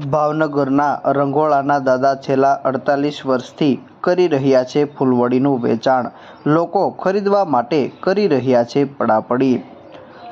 ભાવનગરના રંગોળાના દાદા છેલ્લા 48 વર્ષથી કરી રહ્યા છે ફૂલવડીનું વેચાણ. લોકો ખરીદવા માટે કરી રહ્યા છે પડાપડી.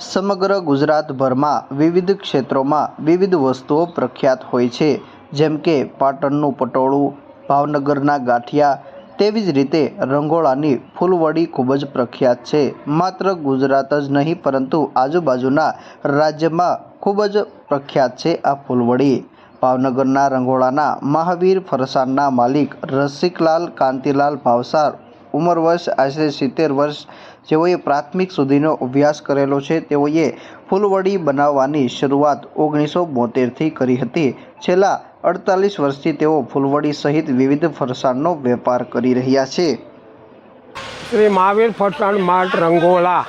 સમગ્ર ગુજરાતભરમાં વિવિધ ક્ષેત્રોમાં વિવિધ વસ્તુઓ પ્રખ્યાત હોય છે, જેમ કે પાટણનું પટોળું, ભાવનગરના ગાંઠિયા. તેવી જ રીતે રંગોળાની ફૂલવડી ખૂબ જ પ્રખ્યાત છે. માત્ર ગુજરાત જ નહીં પરંતુ આજુબાજુના રાજ્યમાં ખૂબ જ પ્રખ્યાત છે આ ફૂલવડી. ભાવનગરના રંગોળાના મહાવીર ફરસાણના માલિક રસિકલાલ કાંતિલાલ ભાવસાર, ઉંમર વર્ષ આશરે 70 વર્ષ, જેઓએ પ્રાથમિક સુધીનો અભ્યાસ કરેલો છે. તેઓએ ફૂલવડી બનાવવાની શરૂઆત 1972થી કરી હતી. છેલ્લા 48 વર્ષથી તેઓ ફૂલવડી સહિત વિવિધ ફરસાણનો વેપાર કરી રહ્યા છે. શ્રી મહાવીર ફરસાણ માર્ટ રંગોળા,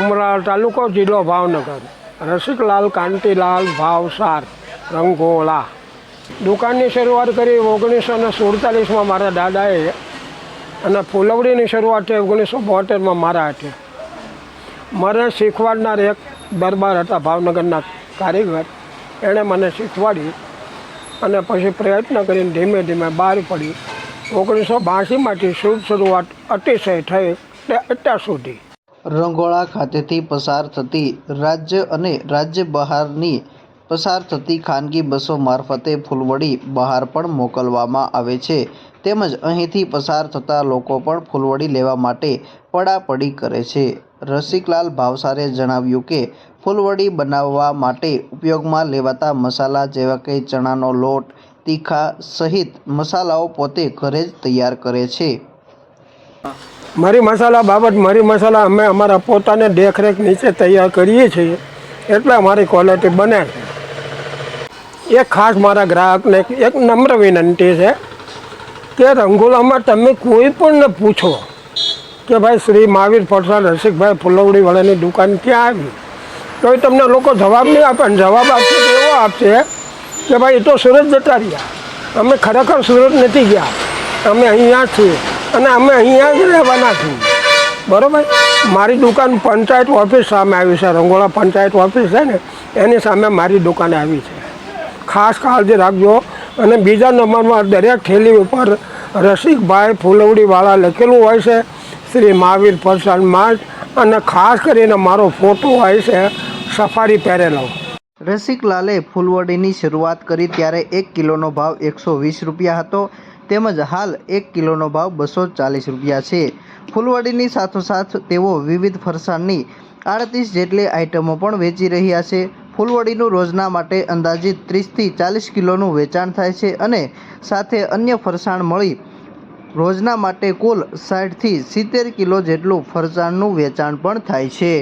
ઉમરાળ તાલુકો, જિલ્લો ભાવનગર. રસિકલાલ કાંતિલાલ ભાવસાર રંગોળા. દુકાનની શરૂઆત કરી 1947માં મારા દાદાએ, અને ફૂલવડીની શરૂઆત થઈ 1972માં મારા હાથે. મને શીખવાડનાર એક દરબાર હતા ભાવનગરના કારીગર, એણે મને શીખવાડી અને પછી પ્રયત્ન કરીને ધીમે ધીમે બહાર પડી. 1982માંથી શુભ શરૂઆત અતિશય થઈ અત્યાર સુધી. રંગોળા ખાતેથી પસાર થતી રાજ્ય અને રાજ્ય બહારની પસાર થતી ખાનગી બસો મારફતે ફૂલવડી બહાર પણ મોકલવામાં આવે છે. તેમજ અહીંથી પસાર થતા લોકો પણ ફૂલવડી લેવા માટે પડાપડી કરે છે. રસિકલાલ ભાવસારે જણાવ્યું કે ફૂલવડી બનાવવા માટે ઉપયોગમાં લેવાતા મસાલા જેવા કે ચણાનો લોટ, તીખા સહિત મસાલાઓ પોતે ઘરે જ તૈયાર કરે છે. મરી મસાલા બાબત મરી મસાલા અમે અમારા પોતાને દેખરેખ નીચે તૈયાર કરીએ છીએ, એટલે અમારી ક્વોલિટી બને છે. એક ખાસ મારા ગ્રાહકને એક નમ્ર વિનંતી છે કે રંગોળામાં તમે કોઈ પણ પૂછો કે ભાઈ શ્રી મહાવીર ફરસાણ રસિકભાઈ ફૂલવડીવાળાની દુકાન ક્યાં આવી, તો એ તમને લોકો જવાબ નહીં આપે. અને જવાબ આપશે તો એવો આપશે કે ભાઈ એ તો સુરત જતા રહ્યા, અમે ખરેખર સુરત નથી ગયા, અમે અહીંયા છીએ અને અમે અહીંયા જ રહેવાના છીએ. બરાબર. મારી દુકાન પંચાયત ઓફિસ સામે આવી છે. રંગોળા પંચાયત ઓફિસ છે ને, એની સામે મારી દુકાને આવી છે. ખાસ કાળજી રાખજો. અને બીજા નંબરમાં દરેક થેલી ઉપર રસિકભાઈ ફૂલવડીવાળા લખેલું હોય છે, શ્રી મહાવીર ફરસાણ માર્ટ, અને ખાસ કરીને મારો ફોટો હોય છે સફારી પહેરેલો. રસિકલાલે ફૂલવડીની શરૂઆત કરી ત્યારે 1 કિલોનો ભાવ 120 રૂપિયા હતો, તેમજ હાલ 1 કિલોનો ભાવ 240 રૂપિયા છે. ફૂલવડીની સાથોસાથ તેઓ વિવિધ ફરસાણની 38 જેટલી આઇટમો પણ વેચી રહ્યા છે. ફૂલવડીનું રોજના માટે અંદાજિત 30થી 40 કિલોનું વેચાણ થાય છે અને સાથે અન્ય ફરસાણ મળી રોજના માટે કુલ 60થી 70 કિલો જેટલું ફરસાણનું વેચાણ પણ થાય છે.